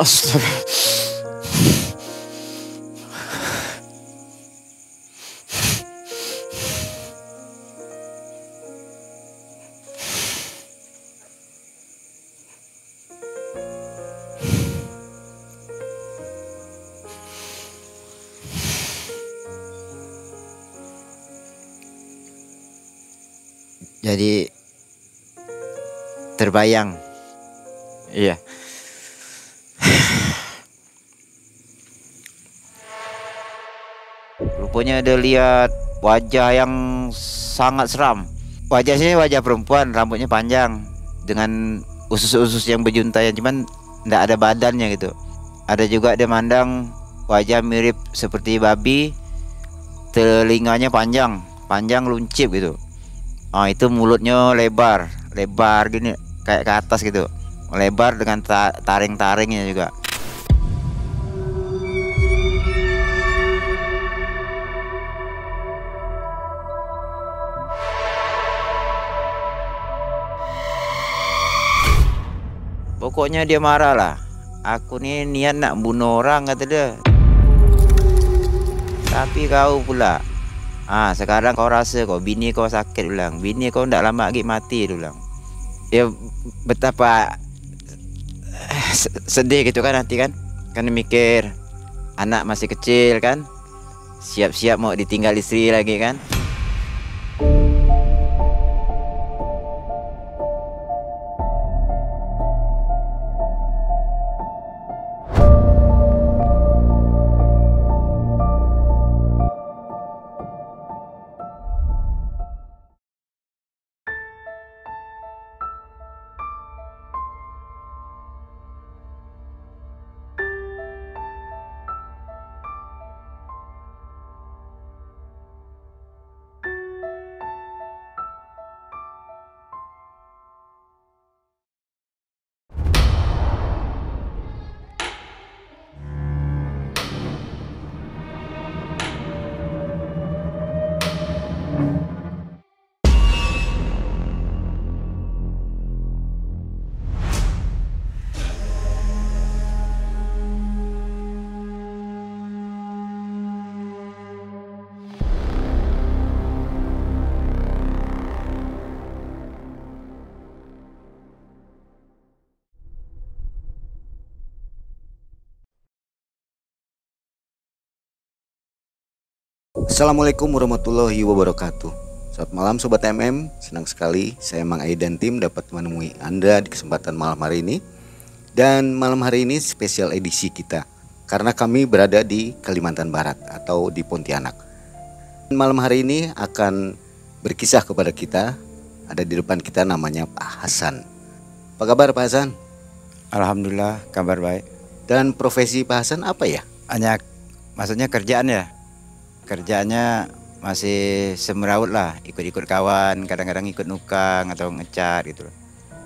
Astaga. Jadi terbayang. Iya. Rupanya ada lihat wajah yang sangat seram. Wajahnya wajah perempuan, rambutnya panjang dengan usus-usus yang berjuntai, cuman nggak ada badannya gitu. Ada juga dia mandang wajah mirip seperti babi, telinganya panjang, panjang luncip gitu. Itu mulutnya lebar, lebar gini kayak ke atas gitu. Lebar dengan taring-taringnya juga. Pokoknya dia marah lah. Aku nih niat nak bunuh orang kata dia. Tapi kau pula. Sekarang kau rasa kau bini kau sakit ulang. Bini kau ndak lama lagi mati ulang. Ya betapa sedih gitu kan nanti kan. Kan mikir anak masih kecil kan. Siap-siap mau ditinggal istri lagi kan. Assalamualaikum warahmatullahi wabarakatuh. Selamat malam Sobat MM, senang sekali saya Mang Ai dan tim dapat menemui Anda di kesempatan malam hari ini. Dan malam hari ini spesial edisi kita, karena kami berada di Kalimantan Barat atau di Pontianak. Malam hari ini akan berkisah kepada kita, ada di depan kita namanya Pak Hasan. Apa kabar Pak Hasan? Alhamdulillah kabar baik. Dan profesi Pak Hasan apa ya? Maksudnya kerjaan ya? Kerjaannya masih semeraut lah, ikut-ikut kawan, kadang-kadang ikut nukang atau ngecat gitu loh.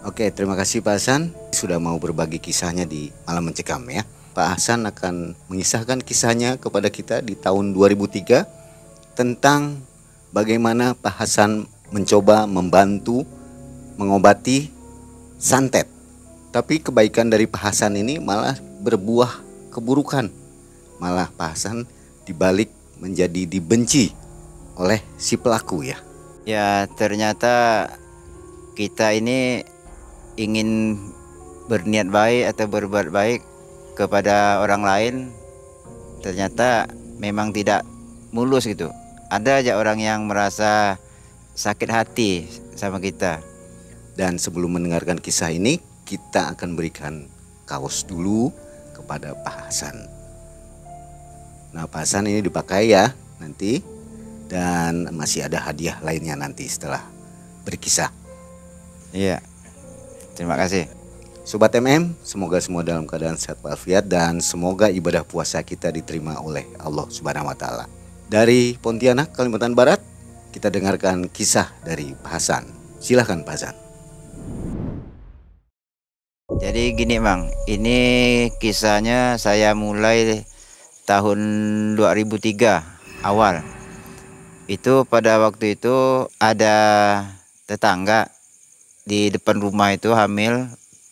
Oke, terima kasih Pak Hasan sudah mau berbagi kisahnya di Malam Mencekam ya. Pak Hasan akan mengisahkan kisahnya kepada kita di tahun 2003 tentang bagaimana Pak Hasan mencoba membantu mengobati santet. Tapi kebaikan dari Pak Hasan ini malah berbuah keburukan. Malah Pak Hasan dibalik menjadi dibenci oleh si pelaku ya. Ya ternyata kita ini ingin berniat baik atau berbuat baik kepada orang lain, ternyata memang tidak mulus gitu. Ada aja orang yang merasa sakit hati sama kita. Dan sebelum mendengarkan kisah ini, kita akan berikan kaos dulu kepada Pak Hasan. Nah, Pak Hasan ini dipakai ya nanti, dan masih ada hadiah lainnya nanti setelah berkisah. Iya, terima kasih. Sobat MM, semoga semua dalam keadaan sehat walafiat dan semoga ibadah puasa kita diterima oleh Allah Subhanahu wa taala. Dari Pontianak, Kalimantan Barat, kita dengarkan kisah dari Pak Hasan. Silahkan Pak Hasan. Jadi gini Bang, ini kisahnya saya mulai tahun 2003 awal. Itu pada waktu itu ada tetangga di depan rumah itu hamil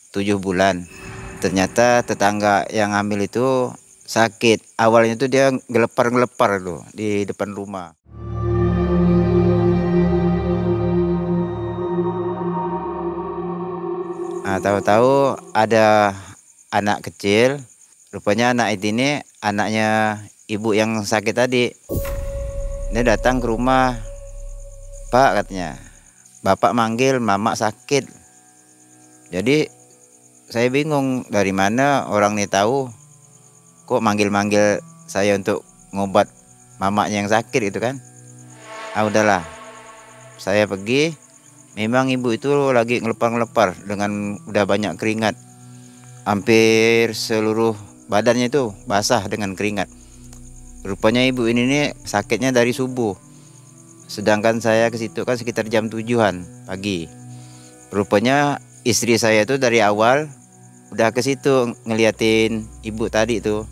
7 bulan. Ternyata tetangga yang hamil itu sakit. Awalnya itu dia gelepar-gelepar tuh di depan rumah. Nah, tahu-tahu ada anak kecil. Rupanya anak ini anaknya ibu yang sakit tadi. Dia datang ke rumah. Pak, katanya, bapak manggil mama sakit. Jadi saya bingung dari mana orang ini tahu kok manggil-manggil saya untuk ngobat mamanya yang sakit itu kan. Udahlah, saya pergi. Memang ibu itu lagi ngelepar-ngelepar dengan udah banyak keringat. Hampir seluruh badannya itu basah dengan keringat. Rupanya ibu ini nih sakitnya dari subuh. Sedangkan saya ke situ kan sekitar jam 7-an pagi. Rupanya istri saya itu dari awal udah ke situ ngeliatin ibu tadi itu.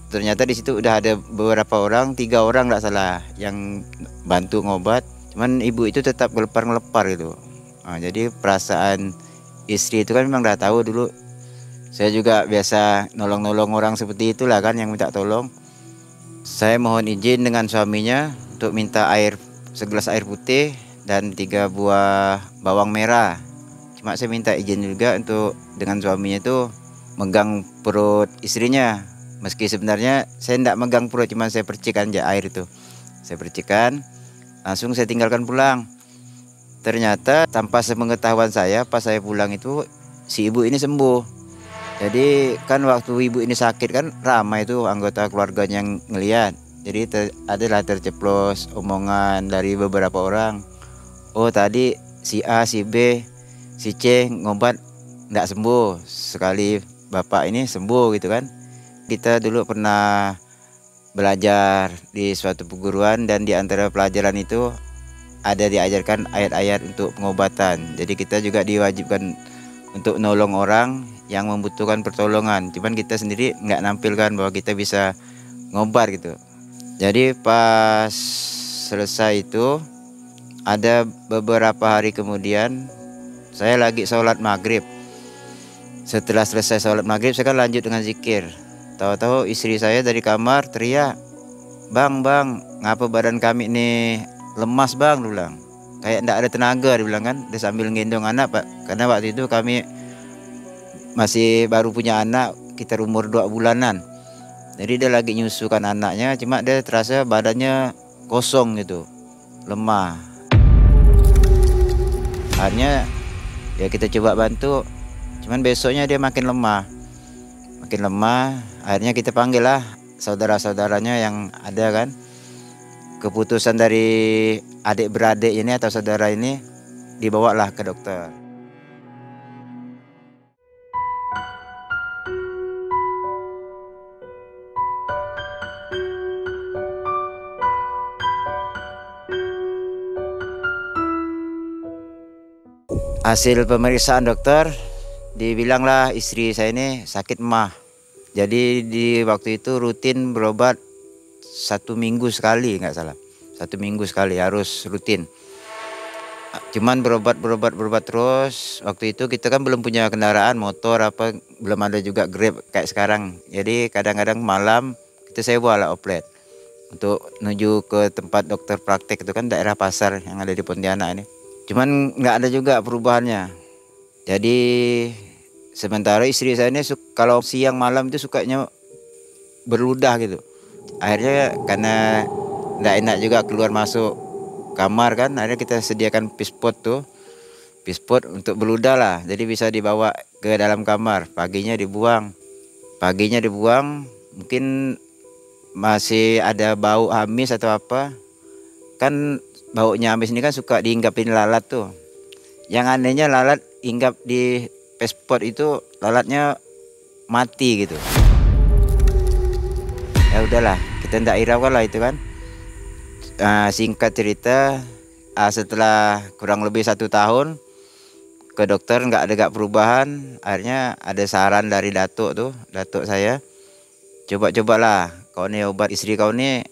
Ternyata di situ udah ada beberapa orang, 3 orang nggak salah yang bantu ngobat. Cuman ibu itu tetap gelepar-gelepar gitu. Nah, jadi perasaan istri itu kan memang udah tahu dulu. Saya juga biasa nolong-nolong orang seperti itulah kan yang minta tolong. Saya mohon izin dengan suaminya untuk minta segelas air putih dan 3 buah bawang merah. Cuma saya minta izin juga untuk dengan suaminya itu megang perut istrinya. Meski sebenarnya saya tidak megang perut, cuma saya percikan aja air itu. Saya percikan, langsung saya tinggalkan pulang. Ternyata tanpa sepengetahuan saya, pas saya pulang itu si ibu ini sembuh. Jadi kan waktu ibu ini sakit kan ramai itu anggota keluarganya yang ngelihat. Jadi adalah terceplos omongan dari beberapa orang. Oh, tadi si A, si B, si C ngobat nggak sembuh, sekali bapak ini sembuh gitu kan. Kita dulu pernah belajar di suatu perguruan dan di antara pelajaran itu ada diajarkan ayat-ayat untuk pengobatan. Jadi kita juga diwajibkan untuk nolong orang yang membutuhkan pertolongan. Cuman kita sendiri nggak nampilkan bahwa kita bisa ngobat gitu. Jadi pas selesai itu ada beberapa hari kemudian saya lagi sholat maghrib. Setelah selesai sholat maghrib saya kan lanjut dengan zikir. Tahu-tahu istri saya dari kamar teriak, bang, ngapa badan kami ini lemas bang, dia bilang. Kayak enggak ada tenaga, dia bilang kan. Dia sambil gendong anak, Pak. Karena waktu itu kami masih baru punya anak, kita umur 2 bulanan. Jadi dia lagi nyusukan anaknya, cuma dia terasa badannya kosong gitu, lemah. Akhirnya ya kita coba bantu, cuman besoknya dia makin lemah. Akhirnya kita panggil lah saudara-saudaranya yang ada kan. Keputusan dari adik beradik ini atau saudara ini dibawalah ke dokter. Hasil pemeriksaan dokter dibilanglah istri saya ini sakit emah. Jadi di waktu itu rutin berobat 1 minggu sekali, nggak salah. 1 minggu sekali harus rutin. Cuman berobat terus. Waktu itu kita kan belum punya kendaraan motor apa, belum ada juga Grab kayak sekarang. Jadi kadang-kadang malam kita sewa lah oplet untuk menuju ke tempat dokter praktek itu kan daerah pasar yang ada di Pontianak ini. Cuman nggak ada juga perubahannya. Jadi sementara istri saya ini kalau siang malam itu sukanya berludah gitu. Akhirnya karena nggak enak juga keluar masuk kamar kan, akhirnya kita sediakan pispot tuh. Pispot untuk berludah lah. Jadi bisa dibawa ke dalam kamar. Paginya dibuang, mungkin masih ada bau amis atau apa. Kan baunya amis ini kan suka diinggapin lalat tuh. Yang anehnya lalat hinggap di pispot itu, lalatnya mati gitu. Ya udahlah, kita ndak hiraukan lah itu kan. Singkat cerita, setelah kurang lebih 1 tahun ke dokter nggak ada perubahan. Akhirnya ada saran dari datuk saya, cobalah kau nih obat istri kau nih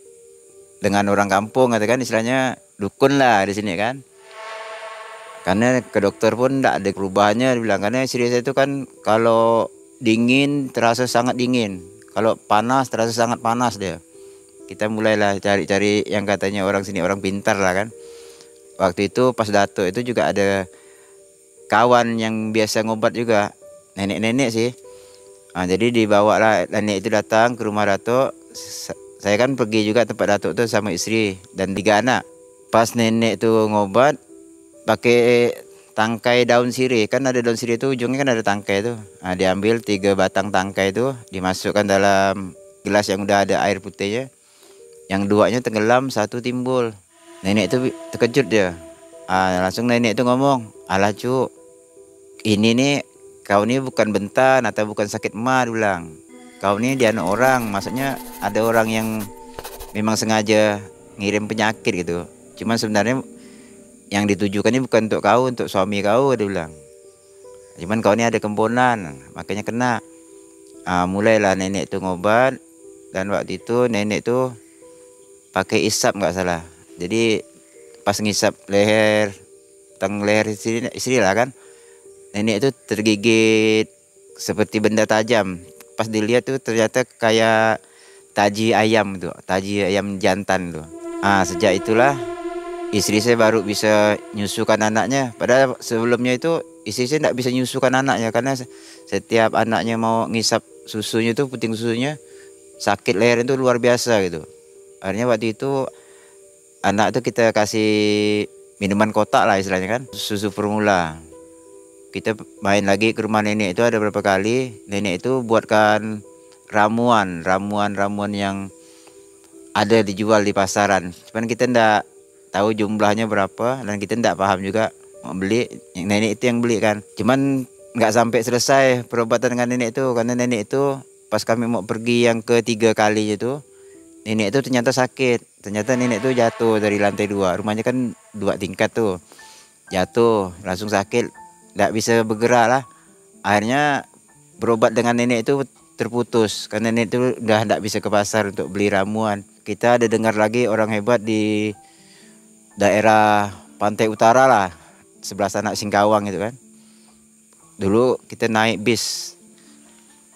dengan orang kampung, katakan istilahnya dukun lah di sini kan. Karena ke dokter pun nggak ada perubahannya, dibilang. Karena istri saya itu kan kalau dingin terasa sangat dingin, kalau panas terasa sangat panas dia. Kita mulailah cari-cari yang katanya orang sini orang pintar lah kan. Waktu itu pas Datuk itu juga ada kawan yang biasa ngobat juga, nenek-nenek sih. Jadi dibawa lah nenek itu datang ke rumah Datuk. Saya kan pergi juga tempat Datuk tuh sama istri dan 3 anak. Pas nenek tuh ngobat pakai tangkai daun sirih, kan ada daun sirih itu ujungnya kan ada tangkai tuh. Diambil 3 batang tangkai itu dimasukkan dalam gelas yang udah ada air putihnya. Yang 2-nya tenggelam, 1 timbul. Nenek itu terkejut dia. Langsung nenek itu ngomong, "Alah Cuk, ini nih kau ini bukan bentan atau bukan sakit mah," bilang. "Kau ini dianu orang, maksudnya ada orang yang memang sengaja ngirim penyakit gitu. Cuman sebenarnya yang ditujukan ini bukan untuk kau, untuk suami kau," dia bilang. "Cuman kau ini ada kemponan, makanya kena." Mulailah nenek itu ngobat, dan waktu itu nenek itu pakai isap nggak salah. Jadi pas ngisap leher, leher istri lah kan, nenek itu tergigit seperti benda tajam. Pas dilihat tuh ternyata kayak taji ayam tuh, taji ayam jantan tuh. Sejak itulah istri saya baru bisa nyusukan anaknya. Padahal sebelumnya itu istri saya tidak bisa nyusukan anaknya karena setiap anaknya mau ngisap susunya itu, puting susunya, sakit leher itu luar biasa gitu. Akhirnya waktu itu anak itu kita kasih minuman kotak lah istilahnya kan, susu formula. Kita main lagi ke rumah nenek itu ada berapa kali. Nenek itu buatkan ramuan yang ada dijual di pasaran. Cuman kita ndak tahu jumlahnya berapa dan kita ndak paham juga mau beli. Yang nenek itu yang beli kan. Cuman nggak sampai selesai perobatan dengan nenek itu, karena nenek itu pas kami mau pergi yang ketiga kalinya itu, nenek itu ternyata sakit. Ternyata nenek itu jatuh dari lantai 2. Rumahnya kan 2 tingkat tuh. Jatuh, langsung sakit. Nggak bisa bergerak lah. Akhirnya berobat dengan nenek itu terputus. Karena nenek itu udah nggak bisa ke pasar untuk beli ramuan. Kita ada dengar lagi orang hebat di daerah pantai utara lah. Sebelah sana Singkawang gitu kan. Dulu kita naik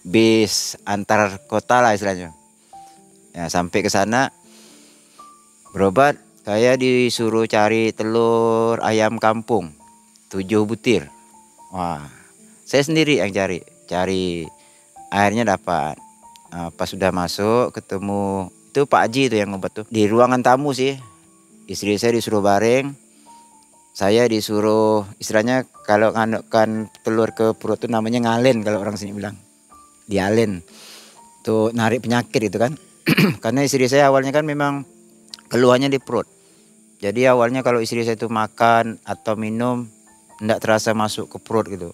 bis antar kota lah istilahnya. Ya, sampai ke sana berobat, saya disuruh cari telur ayam kampung 7 butir. Wah, saya sendiri yang cari. Akhirnya dapat. Pas sudah masuk ketemu itu Pak Haji itu yang ngobat tuh. Di ruangan tamu sih. Istri saya disuruh bareng. Saya disuruh, istilahnya kalau nganukkan telur ke perut itu namanya ngalen kalau orang sini bilang. Dialen. Tuh narik penyakit itu kan. Karena istri saya awalnya kan memang keluhannya di perut. Jadi awalnya kalau istri saya itu makan atau minum tidak terasa masuk ke perut gitu.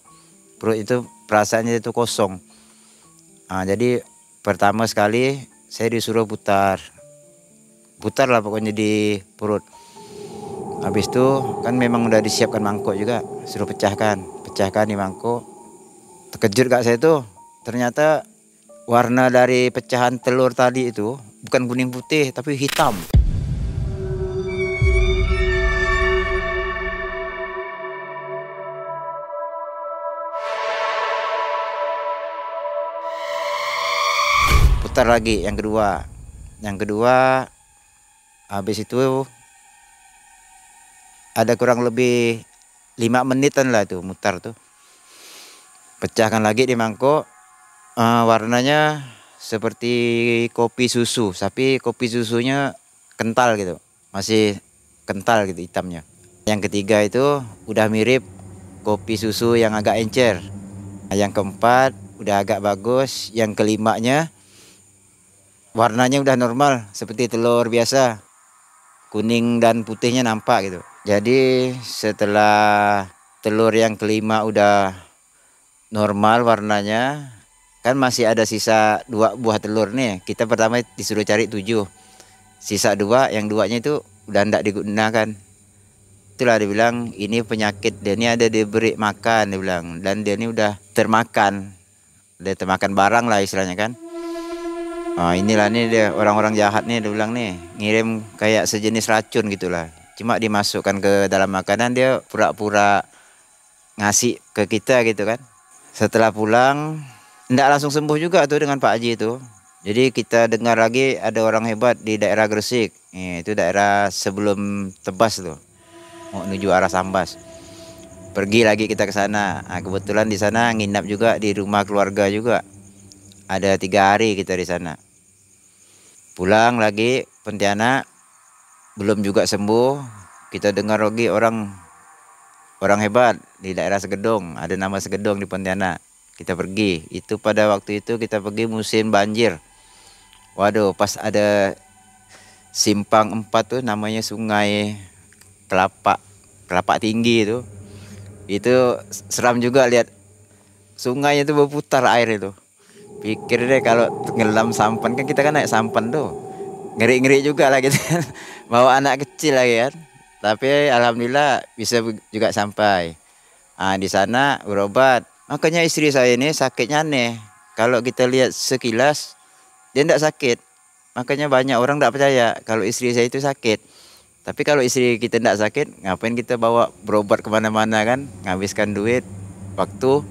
Perut itu perasaannya itu kosong. Jadi pertama sekali saya disuruh putar lah pokoknya di perut. Habis itu kan memang udah disiapkan mangkok juga, suruh pecahkan di mangkok. Terkejut gak saya tuh, ternyata warna dari pecahan telur tadi itu bukan kuning putih tapi hitam. Putar lagi yang kedua. Habis itu ada kurang lebih 5 menitan lah tuh mutar tuh. Pecahkan lagi di mangkok. Warnanya seperti kopi susu, tapi kopi susunya kental gitu, masih kental gitu hitamnya. Yang ketiga itu udah mirip kopi susu yang agak encer. Yang keempat udah agak bagus. Yang kelimanya warnanya udah normal seperti telur biasa, kuning dan putihnya nampak gitu. Jadi setelah telur yang kelima udah normal warnanya, kan masih ada sisa 2 buah telur nih. Kita pertama disuruh cari 7, sisa 2, yang 2-nya itu udah ndak digunakan. Itulah dibilang ini penyakit, dia ini ada diberi makan, dia bilang, dan dia ini udah termakan barang lah istilahnya kan. Inilah nih dia orang-orang jahat nih, dia bilang nih ngirim kayak sejenis racun gitulah. Cuma dimasukkan ke dalam makanan, dia pura-pura ngasih ke kita gitu kan. Setelah pulang Nggak langsung sembuh juga tuh dengan Pak Haji itu. Jadi kita dengar lagi ada orang hebat di daerah Gresik. Itu daerah sebelum Tebas tuh, mau menuju arah Sambas. Pergi lagi kita ke sana. Nah, kebetulan di sana nginap juga di rumah keluarga juga. Ada 3 hari kita di sana. Pulang lagi Pontianak, belum juga sembuh. Kita dengar lagi orang hebat di daerah Segedong. Ada nama Segedong di Pontianak. Kita pergi. Itu pada waktu itu kita pergi musim banjir. Waduh, pas ada simpang 4 tuh namanya Sungai Kelapa, Kelapa Tinggi itu. Itu seram juga lihat sungainya itu berputar air itu. Pikir deh kalau tenggelam sampan, kan kita kan naik sampan tuh. Ngeri-ngeri juga lah gitu kan. Bawa anak kecil lagi kan. Tapi alhamdulillah bisa juga sampai. Ah, di sana berobat. Makanya istri saya ini sakitnya aneh. Kalau kita lihat sekilas dia tidak sakit. Makanya banyak orang tidak percaya kalau istri saya itu sakit. Tapi kalau istri kita tidak sakit, ngapain kita bawa berobat kemana-mana kan? Nghabiskan duit, waktu.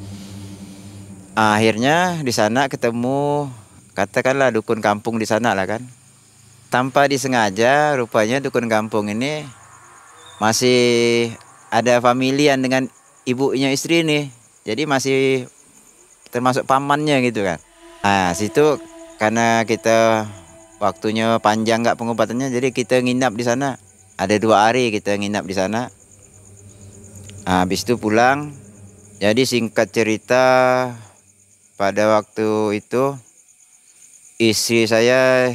Akhirnya di sana ketemu, katakanlah dukun kampung di sana lah kan. Tanpa disengaja, rupanya dukun kampung ini masih ada familian dengan ibunya istri ini. Jadi masih termasuk pamannya gitu kan. Nah, situ karena kita waktunya panjang nggak pengobatannya, jadi kita nginap di sana. Ada 2 hari kita nginap di sana. Nah, habis itu pulang. Jadi singkat cerita, pada waktu itu istri saya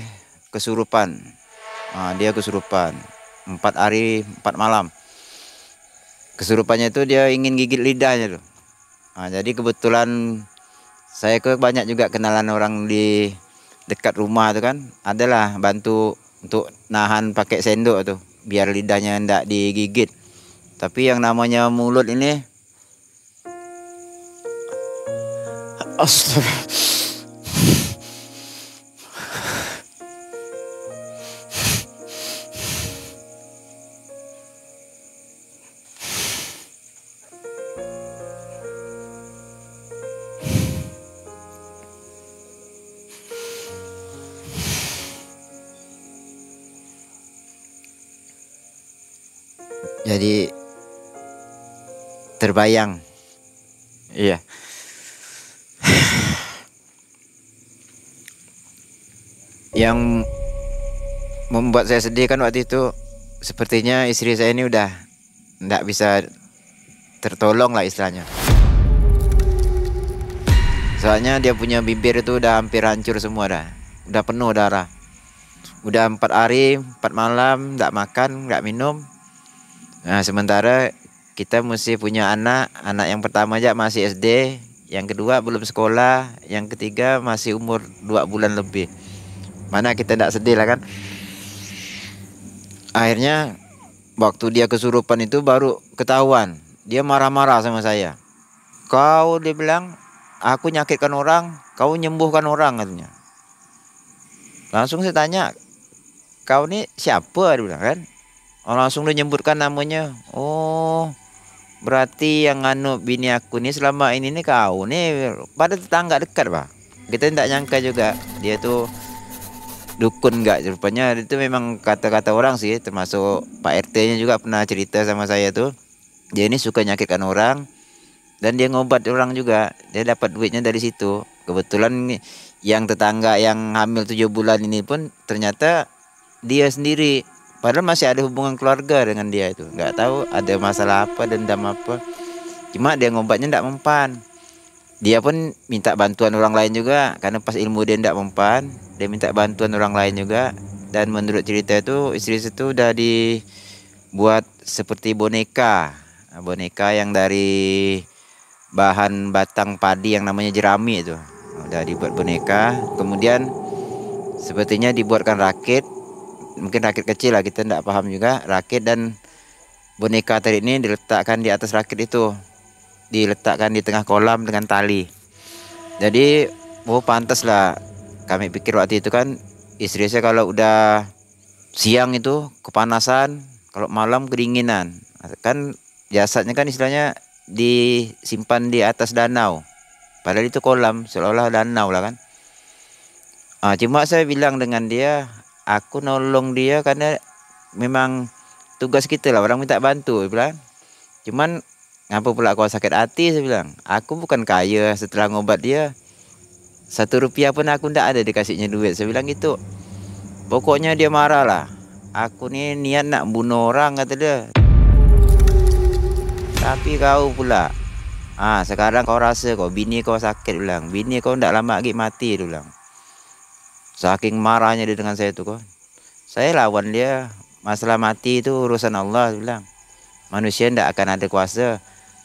kesurupan. Nah, dia kesurupan 4 hari 4 malam. Kesurupannya itu dia ingin gigit lidahnya tuh. Nah, jadi kebetulan saya banyak juga kenalan orang di dekat rumah tuh kan. Adalah bantu untuk nahan pakai sendok tuh, biar lidahnya ndak digigit. Tapi yang namanya mulut ini, astaga. Jadi terbayang. Iya. Yang membuat saya sedih kan waktu itu, sepertinya istri saya ini udah nggak bisa tertolong lah istilahnya. Soalnya dia punya bibir itu udah hampir hancur semua dah. Udah penuh darah. Udah 4 hari 4 malam nggak makan, nggak minum. Nah, sementara kita mesti punya anak yang pertama aja masih SD, yang kedua belum sekolah, yang ketiga masih umur 2 bulan lebih. Mana kita tidak sedih lah kan. Akhirnya waktu dia kesurupan itu baru ketahuan. Dia marah-marah sama saya. Kau, dia bilang, aku nyakitkan orang, kau nyembuhkan orang katanya. Langsung saya tanya, kau ini siapa, dia bilang kan. Langsung dia nyebutkan namanya. Oh, berarti yang anu bini aku nih selama ini nih kau nih. Pada tetangga dekat pak. Kita tidak nyangka juga dia tuh dukun nggak. Rupanya itu memang kata-kata orang sih. Termasuk Pak RT-nya juga pernah cerita sama saya tuh. Dia ini suka nyakitkan orang. Dan dia ngobat orang juga. Dia dapat duitnya dari situ. Kebetulan yang tetangga yang hamil 7 bulan ini pun ternyata dia sendiri. Padahal masih ada hubungan keluarga dengan dia itu. Nggak tahu ada masalah apa, dendam apa. Cuma dia ngobatnya nggak mempan. Dia pun minta bantuan orang lain juga. Karena pas ilmu dia nggak mempan, dia minta bantuan orang lain juga. Dan menurut cerita itu, istri itu udah dibuat seperti boneka. Boneka yang dari bahan batang padi yang namanya jerami itu. Udah dibuat boneka. Kemudian sepertinya dibuatkan rakit. Mungkin rakit kecil lah, kita tidak paham juga. Rakit dan boneka tadi ini diletakkan di atas rakit itu. Diletakkan di tengah kolam dengan tali. Jadi pantas lah. Kami pikir waktu itu kan istri saya kalau udah siang itu kepanasan, kalau malam kedinginan. Kan jasadnya kan istilahnya disimpan di atas danau. Padahal itu kolam, seolah-olah danau lah kan. Cuma saya bilang dengan dia, aku nolong dia karena memang tugas kita lah, orang minta bantu, saya bilang. Cuman ngapa pula kau sakit hati, saya bilang. Aku bukan kaya, setelah ngobat dia 1 rupiah pun aku ndak ada dikasihnya duit, saya bilang gitu. Pokoknya dia marah lah. Aku ni niat nak bunuh orang, kata dia. Tapi kau pula, sekarang kau rasa kau bini kau sakit, bilang. Bini kau ndak lama lagi mati, dia bilang. Saking marahnya dia dengan saya tu kau. Saya lawan dia. Masalah mati itu urusan Allah, dia bilang. Manusia ndak akan ada kuasa.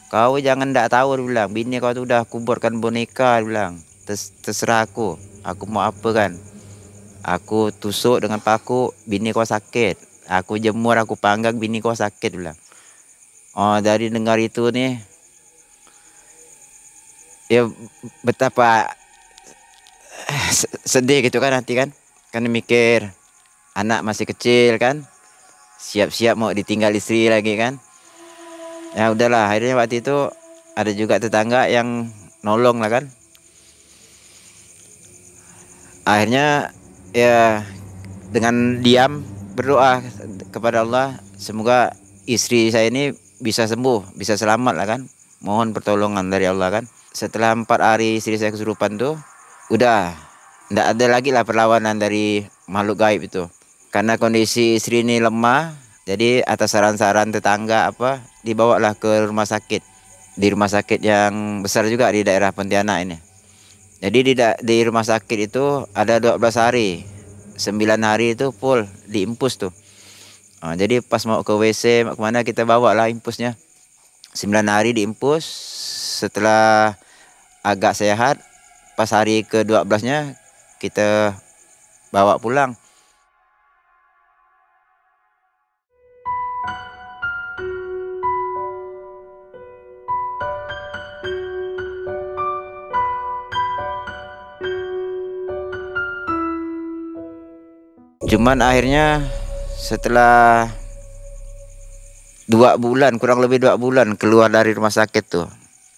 Kau jangan ndak tahu, dia bilang. Bini kau tu udah kuburkan boneka, dia bilang. Terserah aku. Aku mau apa kan? Aku tusuk dengan paku, bini kau sakit. Aku jemur, aku panggang, bini kau sakit, dia bilang. Dari dengar itu nih, ya betapa sedih gitu kan hati kan. Kan mikir anak masih kecil kan, siap-siap mau ditinggal istri lagi kan. Ya udahlah, akhirnya waktu itu ada juga tetangga yang nolong lah kan. Akhirnya ya dengan diam berdoa kepada Allah, semoga istri saya ini bisa sembuh, bisa selamat lah kan. Mohon pertolongan dari Allah kan. Setelah 4 hari istri saya kesurupan tuh, udah ndak ada lagi lah perlawanan dari makhluk gaib itu. Karena kondisi istri ini lemah, jadi atas saran-saran tetangga dibawalah ke rumah sakit. Di rumah sakit yang besar juga di daerah Pontianak ini. Jadi di rumah sakit itu ada 12 hari. 9 hari itu full diimpus tuh. Jadi pas mau ke WC, mau kemana kita bawa lah impusnya. 9 hari diimpus. Setelah agak sehat, pas hari ke-12-nya kita bawa pulang. Cuman akhirnya setelah 2 bulan, kurang lebih 2 bulan keluar dari rumah sakit tuh,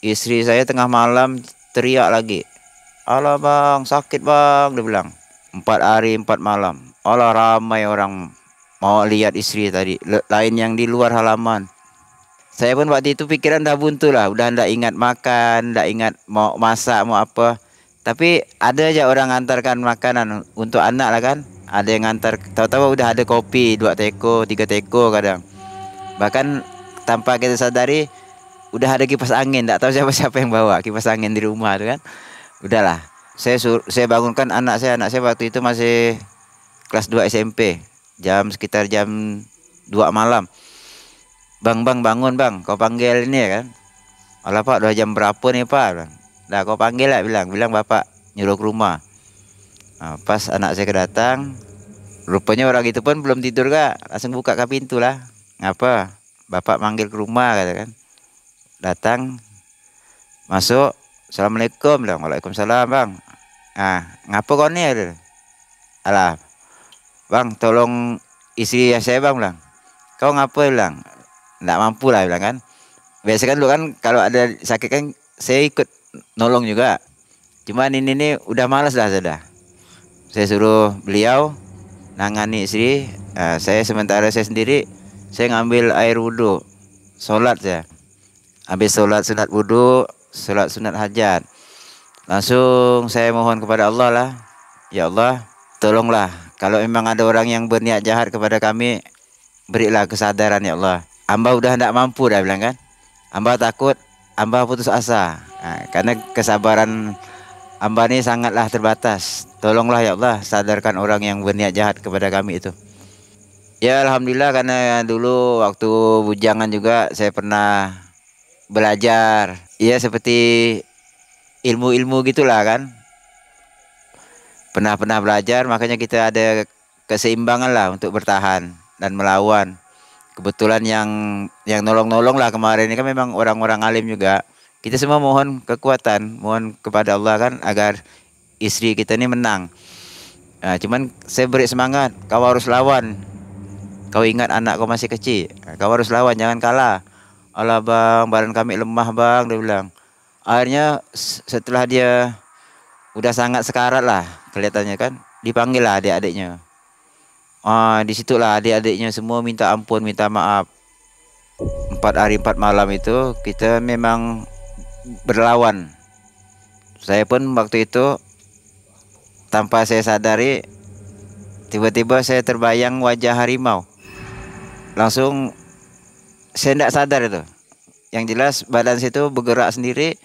istri saya tengah malam teriak lagi. Alah bang, sakit bang, dia bilang. 4 hari 4 malam. Alah ramai orang mau lihat istri tadi, lain yang di luar halaman. Saya pun waktu itu pikiran dah buntu lah, udah ndak ingat makan, ndak ingat mau masak, mau apa. Tapi ada aja orang antarkan makanan untuk anak lah kan. Ada yang ngantar, tahu-tahu udah ada kopi 2 teko, 3 teko kadang. Bahkan tanpa kita sadari udah ada kipas angin, tak tahu siapa yang bawa kipas angin di rumah tuh kan. Udahlah, saya bangunkan anak saya waktu itu masih kelas 2 SMP. Sekitar jam 2 malam. Bang bangun bang, kau panggil ini ya kan. Alah pak, udah jam berapa nih pak? Dah kau panggil lah, bilang bapak nyuruh ke rumah. Pas anak saya kedatang, rupanya orang itu pun belum tidur kak, langsung buka ke pintu lah. Ngapa? Bapak manggil ke rumah, kata kan. Datang, masuk, assalamualaikum, bilang. Waalaikumsalam bang. Ngapa kau ni? Alah, bang tolong istri saya bang, bilang. Kau ngapa, bilang? Nggak mampu lah, bilang kan. Biasa kan dulu kan kalau ada sakit kan saya ikut nolong juga. Cuman ini nih udah malas dah sudah. Saya suruh beliau nangani istri. Sementara saya sendiri, saya ngambil air wudhu, sholat saya. Habis sholat wudhu, sholat sunat hajat, langsung saya mohon kepada Allah lah. Ya Allah, tolonglah. Kalau memang ada orang yang berniat jahat kepada kami, berilah kesadaran ya Allah. Hamba udah tidak mampu dah, bilang kan. Hamba takut, hamba putus asa. Karena kesabaran hamba ini sangatlah terbatas. Tolonglah ya Allah, sadarkan orang yang berniat jahat kepada kami itu. Ya alhamdulillah, karena dulu waktu bujangan juga saya pernah belajar. Ya seperti ilmu-ilmu gitulah kan. Pernah belajar, makanya kita ada keseimbangan lah untuk bertahan dan melawan. Kebetulan yang nolong-nolong lah kemarin ini kan memang orang-orang alim juga. Kita semua mohon kekuatan, mohon kepada Allah kan agar istri kita ini menang. Cuman saya beri semangat, kau harus lawan. Kau ingat anak kau masih kecil, kau harus lawan, jangan kalah. Alah bang, badan kami lemah bang, dia bilang. Akhirnya setelah dia udah sangat sekarat lah kelihatannya kan, dipanggil lah adik-adiknya. Di situlah adik-adiknya semua minta ampun, minta maaf. 4 hari 4 malam itu kita memang berlawan. Saya pun waktu itu tanpa saya sadari, tiba-tiba saya terbayang wajah harimau. Langsung saya tidak sadar itu. Yang jelas badan saya itu bergerak sendiri.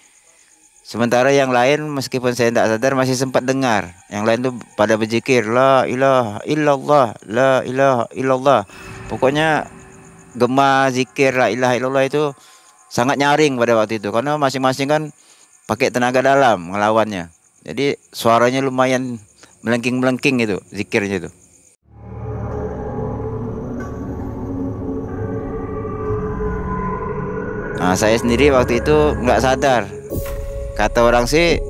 Sementara yang lain meskipun saya tidak sadar masih sempat dengar. Yang lain tuh pada berzikir, la ilaha illallah, la ilaha illallah. Pokoknya gema zikir la ilaha illallah itu sangat nyaring pada waktu itu. Karena masing-masing kan pakai tenaga dalam ngelawannya. Jadi suaranya lumayan melengking-melengking itu zikirnya itu. Saya sendiri waktu itu nggak sadar. Kata orang sih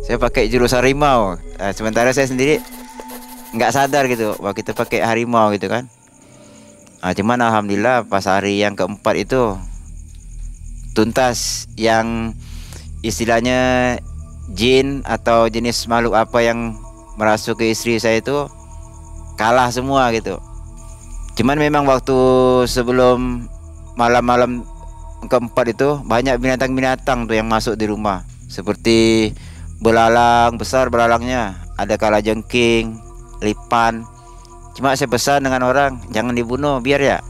saya pakai jurus harimau. Sementara saya sendiri nggak sadar gitu bahwa kita pakai harimau gitu kan. Cuman alhamdulillah pas hari yang keempat itu tuntas, yang istilahnya jin atau jenis makhluk apa yang merasuk ke istri saya itu kalah semua gitu. Cuman memang waktu sebelum malam-malam keempat itu banyak binatang-binatang tuh yang masuk di rumah. Seperti belalang, besar belalangnya, ada kalajengking, lipan. Cuma saya pesan dengan orang, jangan dibunuh biar ya.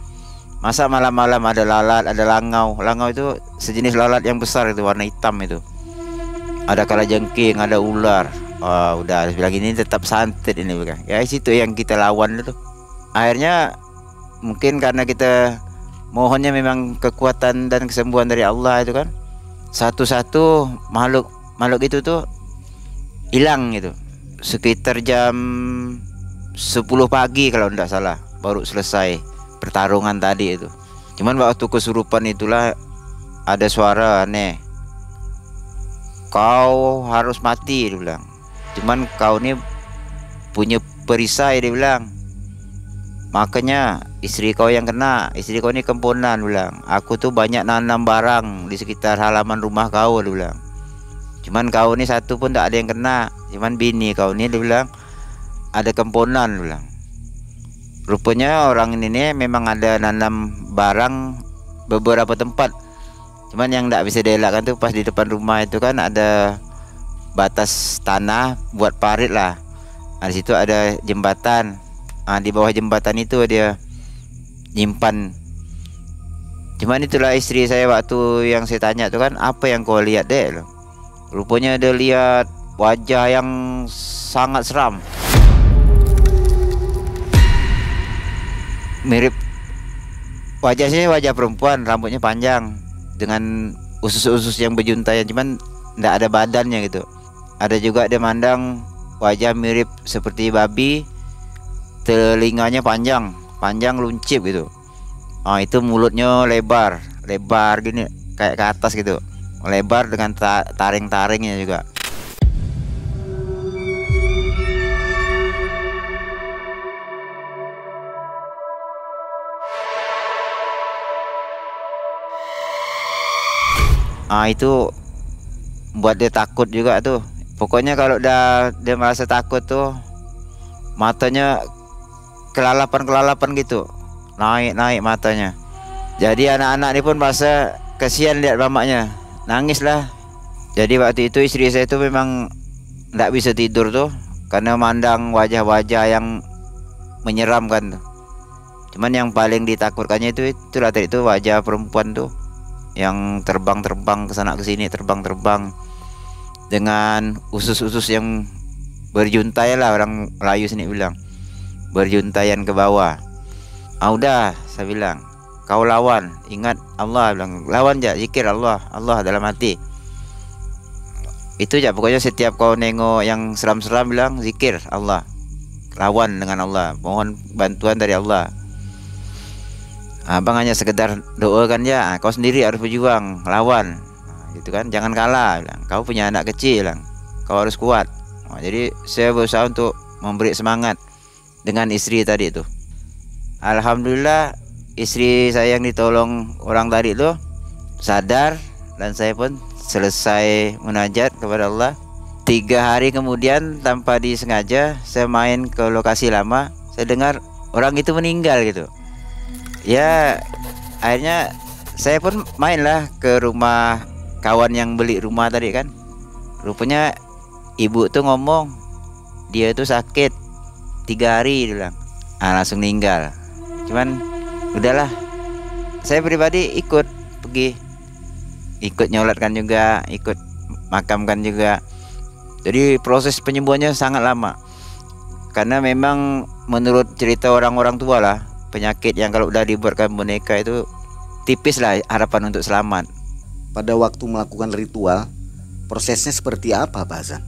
Masa malam-malam ada lalat, ada langau. Langau itu sejenis lalat yang besar itu, warna hitam itu. Ada kalajengking, ada ular. Udah bilang ini tetap santet ini bukan. Ya situ yang kita lawan itu. Akhirnya mungkin karena kita mohonnya memang kekuatan dan kesembuhan dari Allah itu kan. Satu-satu makhluk itu tuh hilang gitu. Sekitar jam 10 pagi kalau tidak salah baru selesai pertarungan tadi itu. Cuman waktu kesurupan itulah ada suara aneh. Kau harus mati dia bilang. Cuman kau ini punya perisai dia bilang. Makanya istri kau yang kena. Istri kau ini kemponan bilang. Aku tuh banyak nanam barang di sekitar halaman rumah kau dia bilang. Cuman kau ini satu pun tak ada yang kena. Cuman bini kau ini dia bilang ada kemponan dia bilang. Rupanya orang ini memang ada nanam barang beberapa tempat. Cuman yang tak bisa dielakkan tuh pas di depan rumah itu kan ada batas tanah buat parit lah. Di situ ada jembatan. Di bawah jembatan itu dia nyimpan. Cuman itulah istri saya waktu yang saya tanya tuh kan, apa yang kau lihat dek? Rupanya dia lihat wajah yang sangat seram. Mirip wajahnya wajah perempuan, rambutnya panjang dengan usus-usus yang berjuntayan, cuman tidak ada badannya gitu. Ada juga dia mandang wajah mirip seperti babi. Telinganya panjang luncip gitu. Itu mulutnya lebar gini kayak ke atas gitu, lebar dengan taring-taringnya juga. Itu buat dia takut juga tuh. Pokoknya kalau dia merasa takut tuh matanya kelalapan gitu, naik matanya. Jadi anak-anak ini pun merasa kasihan lihat mamanya, nangis lah. Jadi waktu itu istri saya itu memang tidak bisa tidur tuh karena mandang wajah-wajah yang menyeramkan tuh. Cuman yang paling ditakutkannya itulah tadi itu wajah perempuan tuh yang terbang-terbang ke sana ke sini, terbang-terbang dengan usus-usus yang berjuntai lah, orang Melayu sini bilang berjuntaian ke bawah. Udah saya bilang kau lawan, ingat Allah bilang, lawan aja, zikir Allah dalam hati. Itu aja pokoknya, setiap kau nengok yang seram-seram bilang zikir Allah, lawan dengan Allah, mohon bantuan dari Allah. Abang hanya sekedar doakan ya, kau sendiri harus berjuang, lawan gitu kan, jangan kalah bilang. Kau punya anak kecil bilang, kau harus kuat. Jadi saya berusaha untuk memberi semangat dengan istri tadi itu. Alhamdulillah istri saya yang ditolong orang tadi itu sadar, dan saya pun selesai munajat kepada Allah, 3 hari kemudian tanpa disengaja saya main ke lokasi lama, saya dengar orang itu meninggal gitu. Ya akhirnya saya pun mainlah ke rumah kawan yang beli rumah tadi kan. Rupanya ibu tuh ngomong dia itu sakit 3 hari, dia bilang. Langsung meninggal. Cuman udahlah, saya pribadi ikut pergi, ikut nyolatkan juga, ikut makamkan juga. Jadi proses penyembuhannya sangat lama, karena memang menurut cerita orang-orang tua lah, penyakit yang kalau udah dibuatkan boneka itu tipis lah harapan untuk selamat. Pada waktu melakukan ritual, prosesnya seperti apa Pak Hasan?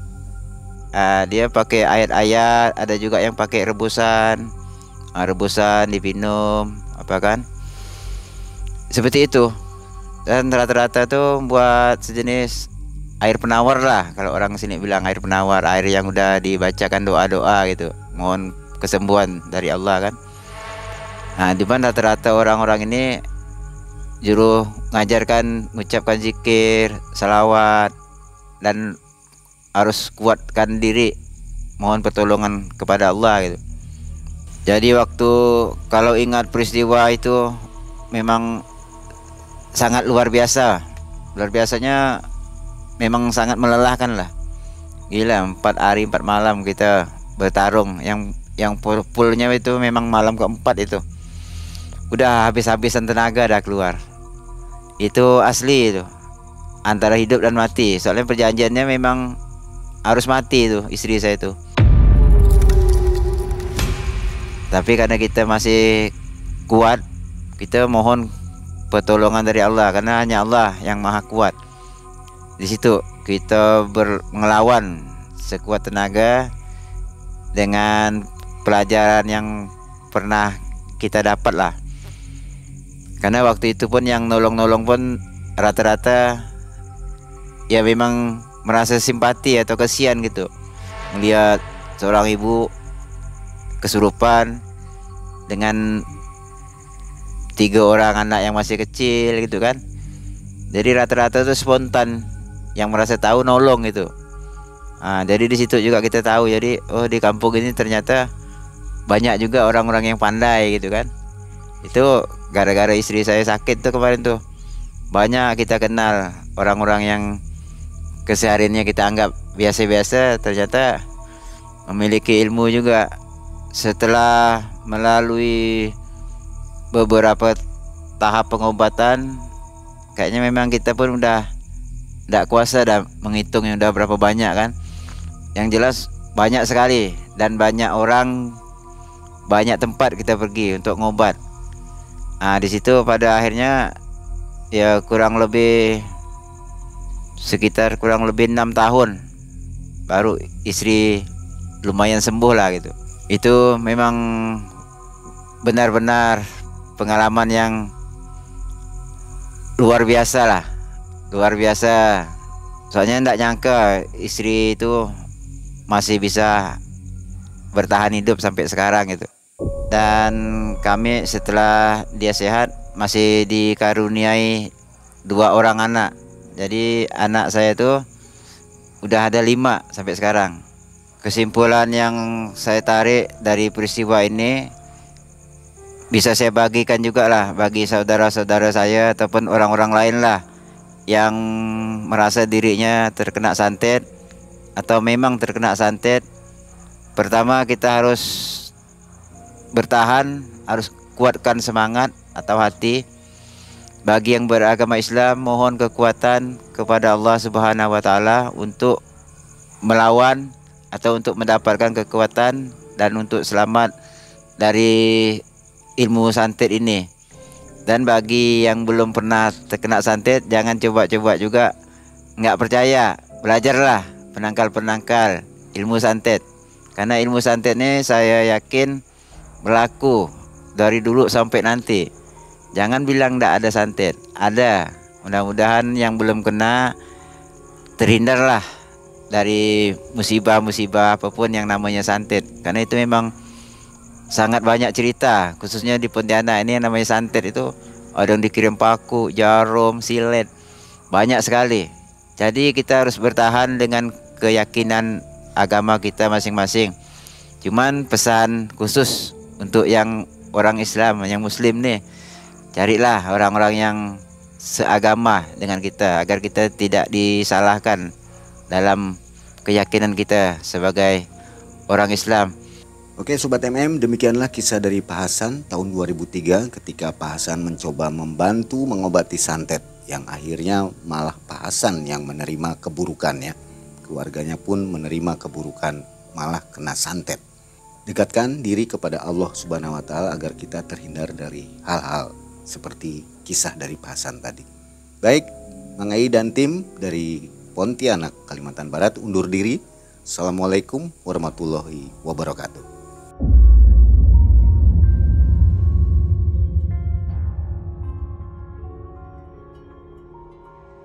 Dia pakai ayat-ayat, ada juga yang pakai rebusan, rebusan diminum, apa kan? Seperti itu. Dan rata-rata tuh buat sejenis air penawar lah, kalau orang sini bilang air penawar, air yang udah dibacakan doa-doa gitu, mohon kesembuhan dari Allah kan. Di mana rata-rata orang-orang ini juru ngajarkan mengucapkan zikir, salawat, dan harus kuatkan diri mohon pertolongan kepada Allah gitu. Jadi waktu kalau ingat peristiwa itu memang sangat luar biasa. Luar biasanya memang sangat melelahkan lah. Gila, 4 hari 4 malam kita bertarung. Yang fullnya itu memang malam keempat itu. Udah habis-habisan tenaga dah keluar. Itu asli itu. Antara hidup dan mati. Soalnya perjanjiannya memang harus mati itu istri saya itu. Tapi karena kita masih kuat, kita mohon pertolongan dari Allah, karena hanya Allah yang maha kuat. Di situ kita ngelawan sekuat tenaga dengan pelajaran yang pernah kita dapat lah. Karena waktu itu pun yang nolong-nolong pun rata-rata ya memang merasa simpati atau kasihan gitu, melihat seorang ibu kesurupan dengan 3 orang anak yang masih kecil gitu kan. Jadi rata-rata itu spontan, yang merasa tahu nolong gitu. Jadi di situ juga kita tahu, jadi di kampung ini ternyata banyak juga orang-orang yang pandai gitu kan. Itu gara-gara istri saya sakit tuh kemarin tuh, banyak kita kenal orang-orang yang kesehariannya kita anggap biasa-biasa, ternyata memiliki ilmu juga. Setelah melalui beberapa tahap pengobatan, kayaknya memang kita pun udah tidak kuasa dah menghitung yang udah berapa banyak kan. Yang jelas banyak sekali, dan banyak orang, banyak tempat kita pergi untuk ngobat. Di situ pada akhirnya ya sekitar kurang lebih 6 tahun baru istri lumayan sembuh lah gitu. Itu memang benar-benar pengalaman yang luar biasa lah, luar biasa. Soalnya tidak nyangka istri itu masih bisa bertahan hidup sampai sekarang gitu. Dan kami setelah dia sehat masih dikaruniai 2 orang anak. Jadi anak saya itu udah ada 5 sampai sekarang. Kesimpulan yang saya tarik dari peristiwa ini bisa saya bagikan juga lah bagi saudara-saudara saya ataupun orang-orang lain lah yang merasa dirinya terkena santet atau memang terkena santet. Pertama, kita harus bertahan, harus kuatkan semangat atau hati. Bagi yang beragama Islam, mohon kekuatan kepada Allah Subhanahu wa taala untuk melawan atau untuk mendapatkan kekuatan dan untuk selamat dari ilmu santet ini. Dan bagi yang belum pernah terkena santet, jangan coba-coba juga, nggak percaya, belajarlah penangkal-penangkal ilmu santet. Karena ilmu santet ini saya yakin berlaku dari dulu sampai nanti. Jangan bilang nggak ada santet, ada. Mudah-mudahan yang belum kena terhindarlah dari musibah-musibah apapun yang namanya santet. Karena itu memang sangat banyak cerita, khususnya di Pontianak ini yang namanya santet itu ada yang dikirim paku, jarum, silet, banyak sekali. Jadi kita harus bertahan dengan keyakinan agama kita masing-masing. Cuman pesan khusus untuk yang orang Islam, yang Muslim nih, carilah orang-orang yang seagama dengan kita agar kita tidak disalahkan dalam keyakinan kita sebagai orang Islam. Oke Sobat MM, demikianlah kisah dari Pak Hasan tahun 2003 ketika Pak Hasan mencoba membantu mengobati santet, yang akhirnya malah Pak Hasan yang menerima keburukannya. Keluarganya pun menerima keburukan, malah kena santet. Dekatkan diri kepada Allah Subhanahu wa Ta'ala agar kita terhindar dari hal-hal seperti kisah dari Pak Hasan tadi. Baik, Mang Ai dan tim dari Pontianak, Kalimantan Barat undur diri. Assalamualaikum warahmatullahi wabarakatuh.